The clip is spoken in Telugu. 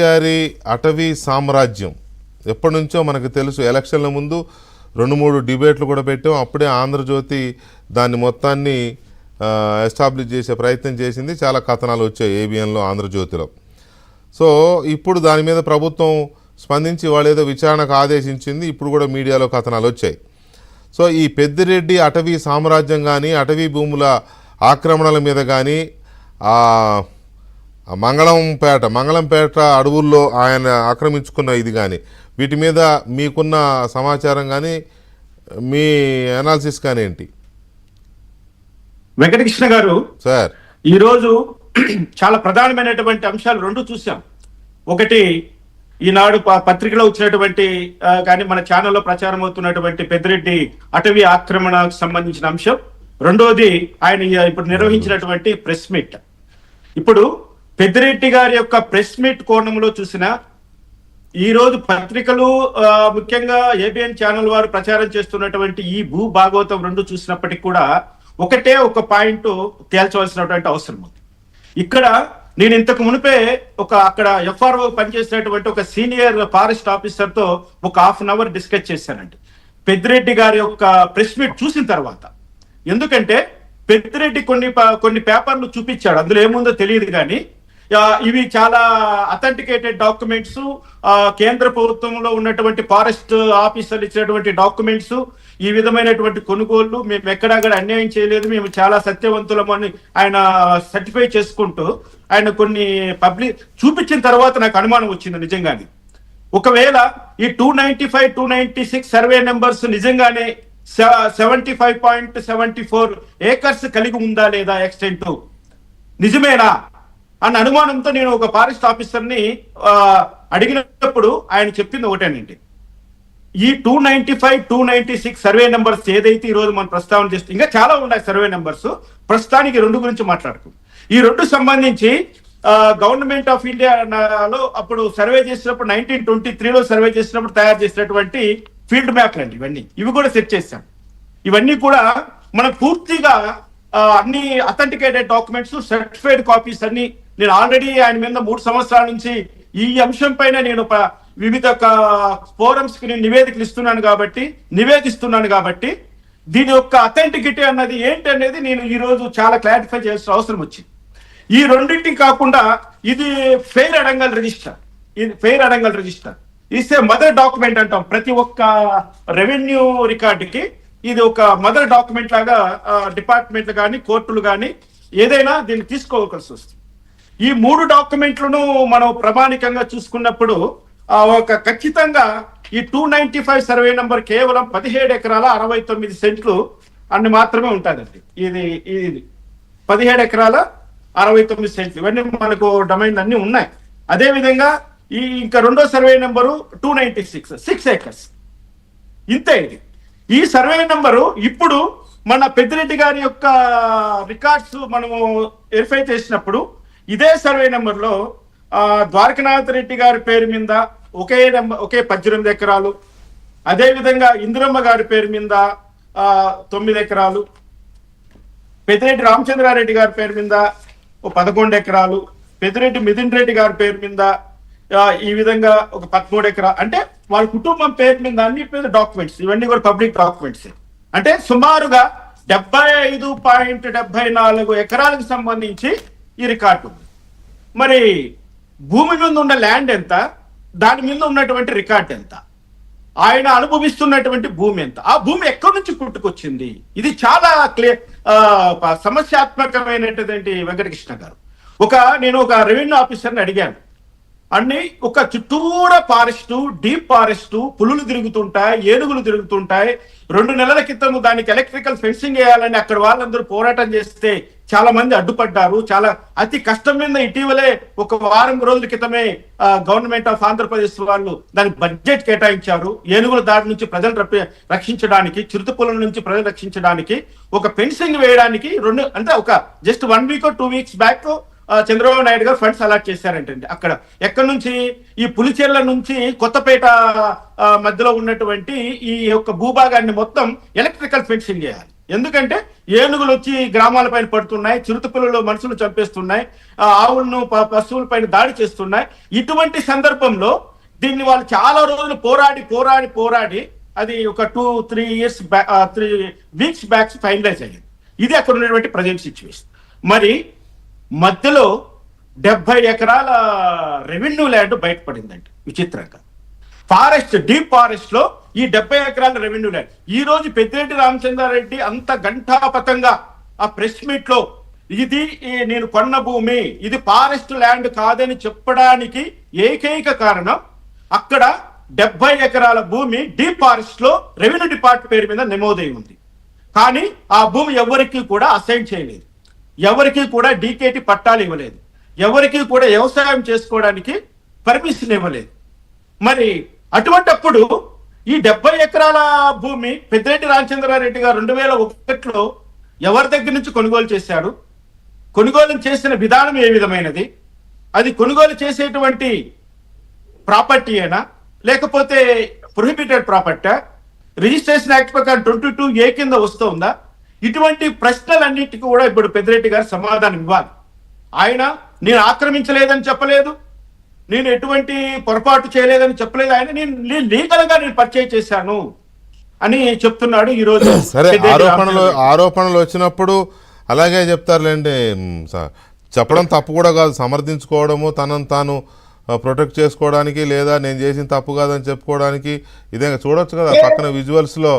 గారి అటవీ సామ్రాజ్యం ఎప్పటి నుంచో మనకు తెలుసు. ఎలక్షన్ల ముందు 2-3 డిబేట్లు కూడా పెట్టాం. అప్పుడే ఆంధ్రజ్యోతి దాన్ని మొత్తాన్ని ఎస్టాబ్లిష్ చేసే ప్రయత్నం చేసింది. చాలా కథనాలు వచ్చాయి ఏబిఎన్లో, ఆంధ్రజ్యోతిలో. సో ఇప్పుడు దాని మీద ప్రభుత్వం స్పందించి వాళ్ళు ఏదో విచారణకు ఆదేశించింది. ఇప్పుడు కూడా మీడియాలో కథనాలు వచ్చాయి. సో ఈ పెద్దిరెడ్డి అటవీ సామ్రాజ్యం కానీ, అటవీ భూముల ఆక్రమణల మీద కానీ, మంగళంపేట అడవుల్లో ఆయన ఆక్రమించుకున్న ఇది కానీ, వీటి మీద మీకున్న సమాచారం కానీ, మీ అనాలిసిస్ కానీ ఏంటి? వెంకటకృష్ణ గారు సార్, ఈరోజు చాలా ప్రధానమైనటువంటి అంశాలు రెండు చూసాం. ఒకటి, ఈనాడు పత్రికలో వచ్చినటువంటి కానీ మన ఛానల్లో ప్రచారం అవుతున్నటువంటి పెద్దిరెడ్డి అటవీ ఆక్రమణకు సంబంధించిన అంశం. రెండోది, ఆయన ఇప్పుడు నిర్వహించినటువంటి ప్రెస్ మీట్. ఇప్పుడు పెద్దిరెడ్డి గారి యొక్క ప్రెస్ మీట్ కోణంలో చూసిన ఈ రోజు పత్రికలు, ముఖ్యంగా ఏబిఎన్ ఛానల్ వారు ప్రచారం చేస్తున్నటువంటి ఈ భూ భాగవతం రెండు చూసినప్పటికీ కూడా ఒక పాయింట్ తేల్చవలసినటువంటి అవసరం ఉంది. ఇక్కడ నేను ఇంతకు మునిపే అక్కడ ఎఫ్ఆర్ఓ పనిచేసినటువంటి ఒక సీనియర్ ఫారెస్ట్ ఆఫీసర్ తో ఒక ½ అన్ అవర్ డిస్కస్ చేశానండి పెద్దిరెడ్డి గారి యొక్క ప్రెస్ మీట్ చూసిన తర్వాత. ఎందుకంటే పెద్దిరెడ్డి కొన్ని పేపర్లు చూపించాడు, అందులో ఏముందో తెలియదు కానీ ఇవి చాలా అథెంటికేటెడ్ డాక్యుమెంట్స్, కేంద్ర ప్రభుత్వంలో ఉన్నటువంటి ఫారెస్ట్ ఆఫీసర్లు ఇచ్చినటువంటి డాక్యుమెంట్స్, ఈ విధమైనటువంటి కొనుగోళ్లు మేము ఎక్కడక్కడ అన్యాయం చేయలేదు, మేము చాలా సత్యవంతులమని ఆయన సర్టిఫై చేసుకుంటూ ఆయన కొన్ని పబ్లిక్ చూపించిన తర్వాత నాకు అనుమానం వచ్చింది. నిజంగానే ఒకవేళ ఈ 295, 296 సర్వే నెంబర్స్ నిజంగానే 75.74 ఏకర్స్ కలిగి ఉందా లేదా ఎక్స్టెంట్, నిజమేనా అన్న అనుమానంతో నేను ఒక ఫారెస్ట్ ఆఫీసర్ని అడిగినప్పుడు ఆయన చెప్పింది ఒకటేనండి, ఈ 295, 296 సర్వే నెంబర్స్ ఏదైతే ఈ రోజు మనం ప్రస్తావన చేస్తే, ఇంకా చాలా ఉన్నాయి సర్వే నెంబర్స్, ప్రస్తుతానికి రెండు గురించి మాట్లాడుకుందాం. ఈ రెండు సంబంధించి గవర్నమెంట్ ఆఫ్ ఇండియాలో అప్పుడు సర్వే చేసినప్పుడు 1923లో సర్వే చేసినప్పుడు తయారు చేసినటువంటి ఫీల్డ్ మ్యాప్లు అండి ఇవి కూడా సెట్ చేశాం. ఇవన్నీ కూడా మనం పూర్తిగా అన్ని అథెంటికేటెడ్ డాక్యుమెంట్స్, సర్టిఫైడ్ కాపీస్ అన్ని నేను ఆల్రెడీ ఆయన మీద 3 సంవత్సరాల నుంచి ఈ అంశం పైన నేను వివిధ ఫోరమ్స్ కి నేను నివేదిస్తున్నాను కాబట్టి దీని యొక్క అథెంటిసిటీ అన్నది ఏంటి అనేది నేను ఈ రోజు చాలా క్లారిఫై చేయాల్సిన అవసరం వచ్చింది. ఈ రెండింటి కాకుండా ఇది fair adangal register is a mother document అంటాం. ప్రతి ఒక్క రెవెన్యూ రికార్డుకి ఇది ఒక మదర్ డాక్యుమెంట్ లాగా డిపార్ట్మెంట్లు కానీ కోర్టులు కానీ ఏదైనా దీన్ని తీసుకోవాల్సి వస్తుంది. ఈ 3 డాక్యుమెంట్లను మనం ప్రామాణికంగా చూసుకున్నప్పుడు ఖచ్చితంగా ఈ 295 సర్వే నంబర్ కేవలం 17 ఎకరాల 69 సెంట్లు అన్ని మాత్రమే ఉంటుందండి. ఇది 17 ఎకరాల 69 సెంట్లు, ఇవన్నీ మనకు డొమైన్ అన్ని ఉన్నాయి. అదే విధంగా ఇంకా రెండో సర్వే నెంబరు 296, 6 ఏకర్స్, ఇంతే. ఈ సర్వే నెంబరు ఇప్పుడు మన పెద్దిరెడ్డి గారి యొక్క రికార్డ్స్ మనము వెరిఫై చేసినప్పుడు ఇదే సర్వే నెంబర్లో ద్వారకనాథ్ రెడ్డి గారి పేరు మీద ఒకే 18 ఎకరాలు, అదే విధంగా ఇందిరమ్మ గారి పేరు మీద 9 ఎకరాలు, పెద్దిరెడ్డి రామచంద్రారెడ్డి గారి పేరు మీద 11 ఎకరాలు, పెద్దిరెడ్డి మిథున్ రెడ్డి గారి పేరు మీద ఈ విధంగా 13 ఎకరాలు, అంటే వాళ్ళ కుటుంబం పేరు మీద అన్ని పేరు డాక్యుమెంట్స్, ఇవన్నీ కూడా పబ్లిక్ డాక్యుమెంట్స్. అంటే సుమారుగా 75.74 ఎకరాలకు సంబంధించి ఈ రికార్డు ఉంది. మరి భూమి మీద ఉన్న ల్యాండ్ ఎంత, దాని మీద ఉన్నటువంటి రికార్డ్ ఎంత, ఆయన అనుభవిస్తున్నటువంటి భూమి ఎంత, ఆ భూమి ఎక్కడి నుంచి పుట్టుకొచ్చింది, ఇది చాలా సమస్యాత్మకమైనటువంటి వెంకటకృష్ణ గారు. నేను ఒక రెవెన్యూ ఆఫీసర్ని అడిగాను, అన్ని ఒక చుట్టూరా ఫారెస్టు, డీప్ ఫారెస్టు, పులులు తిరుగుతుంటాయి, ఏనుగులు తిరుగుతుంటాయి. 2 నెలల క్రితం దానికి ఎలక్ట్రికల్ ఫెన్సింగ్ వేయాలని అక్కడ వాళ్ళందరూ పోరాటం చేస్తే చాలా మంది అడ్డుపడ్డారు. చాలా అతి కష్టం మీద ఇటీవలే ఒక వారం రోజుల క్రితమే గవర్నమెంట్ ఆఫ్ ఆంధ్రప్రదేశ్ వాళ్ళు దానికి బడ్జెట్ కేటాయించారు. ఏనుగుల దాడి నుంచి ప్రజలు రక్షించడానికి, చిరుతపుల నుంచి ప్రజలు రక్షించడానికి ఒక ఫెన్సింగ్ వేయడానికి ఒక just 1 week 2 weeks back Chandrababu Naidu గారు ఫండ్స్ అలాట్ చేశారంటండి. అక్కడ ఎక్కడి నుంచి, ఈ పులిచెర్ల నుంచి కొత్తపేట మధ్యలో ఉన్నటువంటి ఈ యొక్క భూభాగాన్ని మొత్తం ఎలక్ట్రికల్ ఫెన్సింగ్ చేయాలి. ఎందుకంటే ఏనుగులు వచ్చి గ్రామాల పైన పడుతున్నాయి, చిరుతపులలో మనుషులు చంపేస్తున్నాయి, ఆవులను పశువుల పైన దాడి చేస్తున్నాయి. ఇటువంటి సందర్భంలో దీన్ని వాళ్ళు చాలా రోజులు పోరాడి అది ఒక 3 వీక్స్ బ్యాక్ ఫైనలైజ్ అయ్యింది. ఇది అక్కడ ఉన్నటువంటి ప్రజెంట్ సిచ్యువేషన్. మరి మధ్యలో 70 ఎకరాల రెవెన్యూ ల్యాండ్ బయటపడిందండి విచిత్రంగా. డీప్ ఫారెస్ట్ లో ఈ 70 ఎకరాల రెవెన్యూ ల్యాండ్ ఈ రోజు పెద్దిరెడ్డి రామచంద్రారెడ్డి అంత ఘంటాపథంగా ఆ ప్రెస్ మీట్ లో ఇది నేను కొన్న భూమి, ఇది ఫారెస్ట్ ల్యాండ్ కాదని చెప్పడానికి ఏకైక కారణం అక్కడ 70 ఎకరాల భూమి డీప్ ఫారెస్ట్ లో రెవెన్యూ డిపార్ట్మెంట్ పేరు మీద నమోదై ఉంది. కానీ ఆ భూమి ఎవరికి కూడా అసైన్ చేయలేదు, ఎవరికి కూడా డీకేటీ పట్టాలు ఇవ్వలేదు, ఎవరికి కూడా వ్యవసాయం చేసుకోవడానికి పర్మిషన్ ఇవ్వలేదు. మరి అటువంటప్పుడు ఈ 70 ఎకరాల భూమి పెద్దిరెడ్డి రామచంద్రారెడ్డి గారు 2001లో ఎవరి దగ్గర నుంచి కొనుగోలు చేశాడు, కొనుగోలు చేసిన విధానం ఏ విధమైనది, అది కొనుగోలు చేసేటువంటి ప్రాపర్టీ అయినా లేకపోతే ప్రొహిబిటెడ్ ప్రాపర్టీ, రిజిస్ట్రేషన్ యాక్ట్ ప్రకారం 22A కింద వస్తుందా, ఇటువంటి ప్రశ్నలన్నిటికీ కూడా ఇప్పుడు పెద్దిరెడ్డి గారు సమాధానం ఇవ్వాలి. ఆయన నేను ఆక్రమించలేదని చెప్పలేదు, నేను ఎటువంటి పొరపాటు చేయలేదని చెప్పలేదు, ఆయన నేను లీగల్ గా నేను పర్చేజ్ చేశాను అని చెప్తున్నాడు ఈ రోజు. సరే, ఆరోపణలు వచ్చినప్పుడు అలాగే చెప్తారులేండి. చెప్పడం తప్పు కూడా కాదు, సమర్థించుకోవడము, తనను తాను ప్రొటెక్ట్ చేసుకోవడానికి, లేదా నేను చేసిన తప్పు కాదని చెప్పుకోవడానికి. ఇదే చూడొచ్చు కదా పక్కన విజువల్స్ లో.